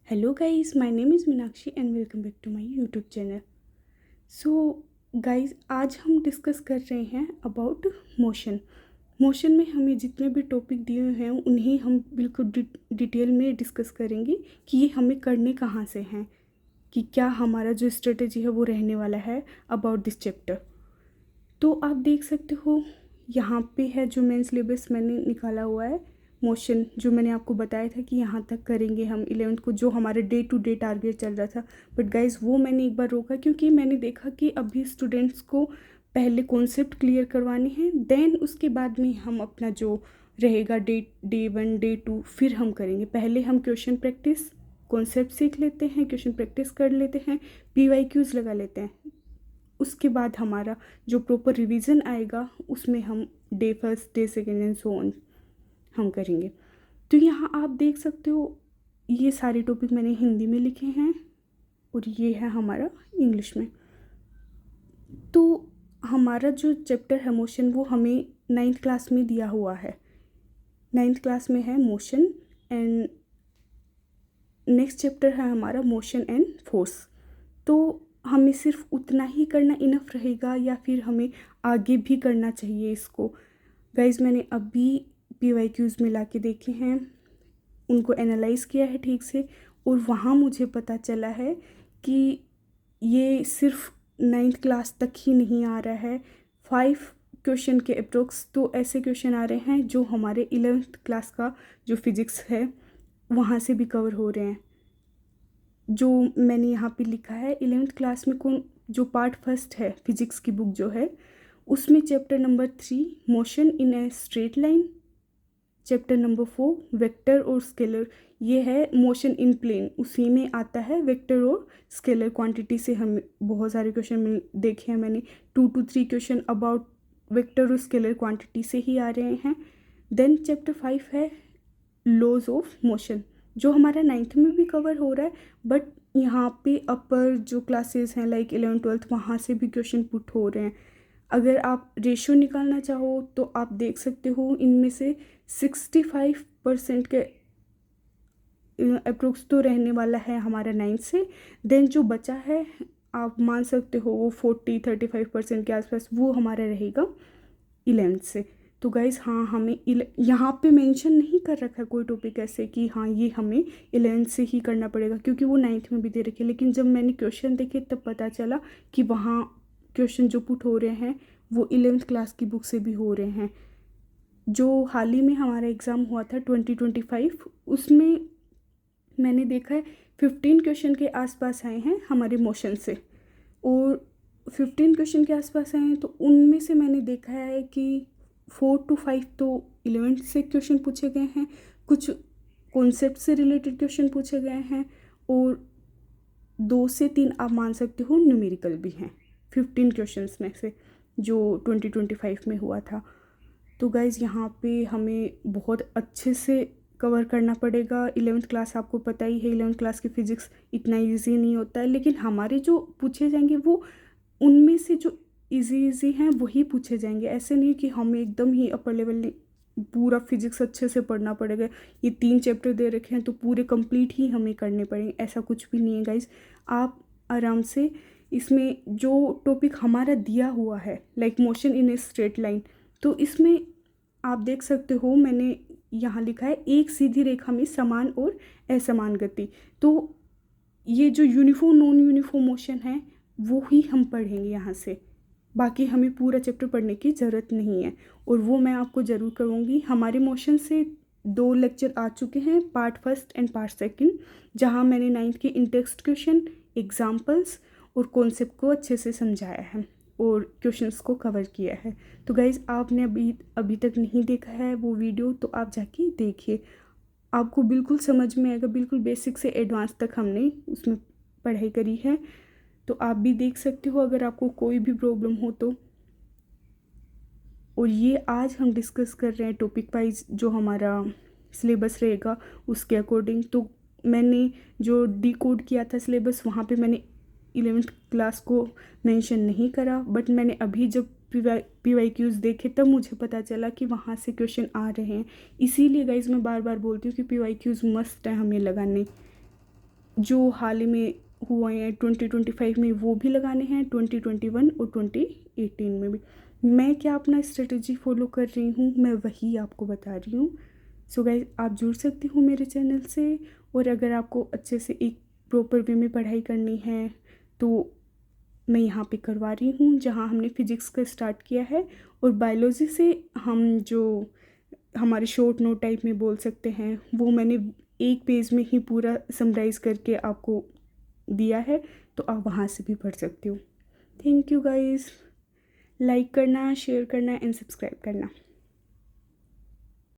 Hello guys, my name is Meenakshi and welcome back to my YouTube channel. So guys, आज हम discuss कर रहे हैं अबाउट मोशन में हमें जितने भी टॉपिक दिए हुए हैं उन्हें हम बिल्कुल डिटेल में डिस्कस करेंगे कि ये हमें करने कहाँ से हैं, कि क्या हमारा जो स्ट्रेटजी है वो रहने वाला है अबाउट दिस चैप्टर। तो आप देख सकते हो यहाँ पे है जो मेन सिलेबस मैंने निकाला हुआ है मोशन, जो मैंने आपको बताया था कि यहाँ तक करेंगे हम 11th को, जो हमारे डे टू डे टारगेट चल रहा था। बट गाइज वो मैंने एक बार रोका क्योंकि मैंने देखा कि अभी स्टूडेंट्स को पहले कॉन्सेप्ट क्लियर करवाने हैं, देन उसके बाद में हम अपना जो रहेगा डे 1 डे 2 फिर हम करेंगे। पहले हम क्वेश्चन प्रैक्टिस कॉन्सेप्ट सीख लेते हैं, क्वेश्चन प्रैक्टिस कर लेते हैं, PYQs लगा लेते हैं। उसके बाद हमारा जो प्रॉपर रिवीजन आएगा उसमें हम day first day second and so on हम करेंगे। तो यहाँ आप देख सकते हो ये सारे टॉपिक मैंने हिंदी में लिखे हैं और ये है हमारा इंग्लिश में। तो हमारा जो चैप्टर है मोशन वो हमें 9th क्लास में दिया हुआ है। 9th क्लास में है मोशन एंड नेक्स्ट चैप्टर है हमारा मोशन एंड फोर्स। तो हमें सिर्फ उतना ही करना इनफ रहेगा या फिर हमें आगे भी करना चाहिए इसको। गाइज मैंने अभी PYQs मिला के देखे हैं, उनको एनालाइज किया है ठीक से, और वहाँ मुझे पता चला है कि ये सिर्फ 9th क्लास तक ही नहीं आ रहा है। 5 क्वेश्चन के अप्रोक्स तो ऐसे क्वेश्चन आ रहे हैं जो हमारे 11th क्लास का जो फिज़िक्स है वहाँ से भी कवर हो रहे हैं। जो मैंने यहाँ पे लिखा है 11th क्लास में कौन जो पार्ट फर्स्ट है फिजिक्स की बुक जो है उसमें chapter number 3 motion in a straight line, chapter number 4 vector और स्केलर, ये है मोशन इन प्लेन, उसी में आता है वेक्टर और स्केलर क्वांटिटी से। हम बहुत सारे क्वेश्चन देखे हैं मैंने, 2 to 3 क्वेश्चन अबाउट वेक्टर और स्केलर क्वांटिटी से ही आ रहे हैं। देन चैप्टर 5 है लॉज ऑफ मोशन, जो हमारा 9th में भी कवर हो रहा है, बट यहाँ पे अपर जो क्लासेस हैं लाइक 11th 12th वहाँ से भी क्वेश्चन पुट हो रहे हैं। अगर आप रेशियो निकालना चाहो तो आप देख सकते हो इनमें से 65% के अप्रोक्स तो रहने वाला है हमारा 9th से। देन जो बचा है आप मान सकते हो वो 40-35% के आसपास वो हमारा रहेगा 11th से। तो गाइज़ हाँ, हमें यहाँ पे मेंशन नहीं कर रखा है कोई टॉपिक ऐसे कि हाँ ये हमें 11th से ही करना पड़ेगा, क्योंकि वो 9th में भी दे रखे। लेकिन जब मैंने क्वेश्चन देखे तब पता चला कि वहाँ क्वेश्चन जो पुट हो रहे हैं वो 11th क्लास की बुक से भी हो रहे हैं। जो हाल ही में हमारा एग्ज़ाम हुआ था 2025 उसमें मैंने देखा है 15 क्वेश्चन के आसपास आए हैं हमारे मोशन से, और 15 क्वेश्चन के आसपास आए हैं तो उनमें से मैंने देखा है कि 4 to 5 तो 11th से क्वेश्चन पूछे गए हैं, कुछ कॉन्सेप्ट से रिलेटेड क्वेश्चन पूछे गए हैं, और 2 से 3 आप मान सकते हो न्यूमेरिकल भी हैं 15 क्वेश्चंस में से जो 2025 में हुआ था। तो गाइज़ यहाँ पे हमें बहुत अच्छे से कवर करना पड़ेगा। 11th क्लास आपको पता ही है, 11th क्लास की फ़िज़िक्स इतना इजी नहीं होता है, लेकिन हमारे जो पूछे जाएंगे वो उनमें से जो इजी हैं वही पूछे जाएंगे। ऐसे नहीं कि हमें एकदम ही अपर लेवल पूरा फिजिक्स अच्छे से पढ़ना पड़ेगा, ये 3 चैप्टर दे रखे हैं तो पूरे कंप्लीट ही हमें करने पड़ेंगे, ऐसा कुछ भी नहीं है गाइज। आप आराम से इसमें जो टॉपिक हमारा दिया हुआ है like motion in a straight line, तो इसमें आप देख सकते हो मैंने यहाँ लिखा है एक सीधी रेखा में समान और असमान गति। तो ये जो यूनिफॉर्म नॉन यूनिफॉर्म मोशन है वो ही हम पढ़ेंगे यहाँ से, बाकी हमें पूरा चैप्टर पढ़ने की ज़रूरत नहीं है, और वो मैं आपको ज़रूर करूँगी। हमारे मोशन से 2 लेक्चर आ चुके हैं, part first and part second, जहाँ मैंने 9th के इंटेक्स्ट क्वेश्चन, एग्जाम्पल्स और कॉन्सेप्ट को अच्छे से समझाया है और क्वेश्चंस को कवर किया है। तो गाइज़ आपने अभी तक नहीं देखा है वो वीडियो तो आप जाके देखिए, आपको बिल्कुल समझ में आएगा। बिल्कुल बेसिक से एडवांस तक हमने उसमें पढ़ाई करी है, तो आप भी देख सकते हो अगर आपको कोई भी प्रॉब्लम हो तो। और ये आज हम डिस्कस कर रहे हैं टॉपिक वाइज जो हमारा सिलेबस रहेगा उसके अकॉर्डिंग। तो मैंने जो डिकोड किया था सिलेबस वहाँ पे मैंने 11th क्लास को मेंशन नहीं करा, बट मैंने अभी जब PYQs देखे तब मुझे पता चला कि वहाँ से क्वेश्चन आ रहे हैं। इसीलिए गाइज मैं बार बार बोलती हूँ कि PYQs मस्ट है हमें लगाने। जो हाल ही में हुए हैं 2025 में वो भी लगाने हैं, 2021 और 2018 में भी। मैं क्या अपना स्ट्रेटजी फॉलो कर रही हूँ मैं वही आपको बता रही हूँ। सो गाइस आप जुड़ सकते हो मेरे चैनल से, और अगर आपको अच्छे से एक प्रॉपर वे में पढ़ाई करनी है तो मैं यहाँ पे करवा रही हूँ, जहाँ हमने फिजिक्स का स्टार्ट किया है और बायोलॉजी से हम जो हमारे शॉर्ट नोट टाइप में बोल सकते हैं वो मैंने एक पेज में ही पूरा समराइज़ करके आपको दिया है, तो आप वहाँ से भी पढ़ सकते हो। थैंक यू गाइस, लाइक करना, शेयर करना एंड सब्सक्राइब करना।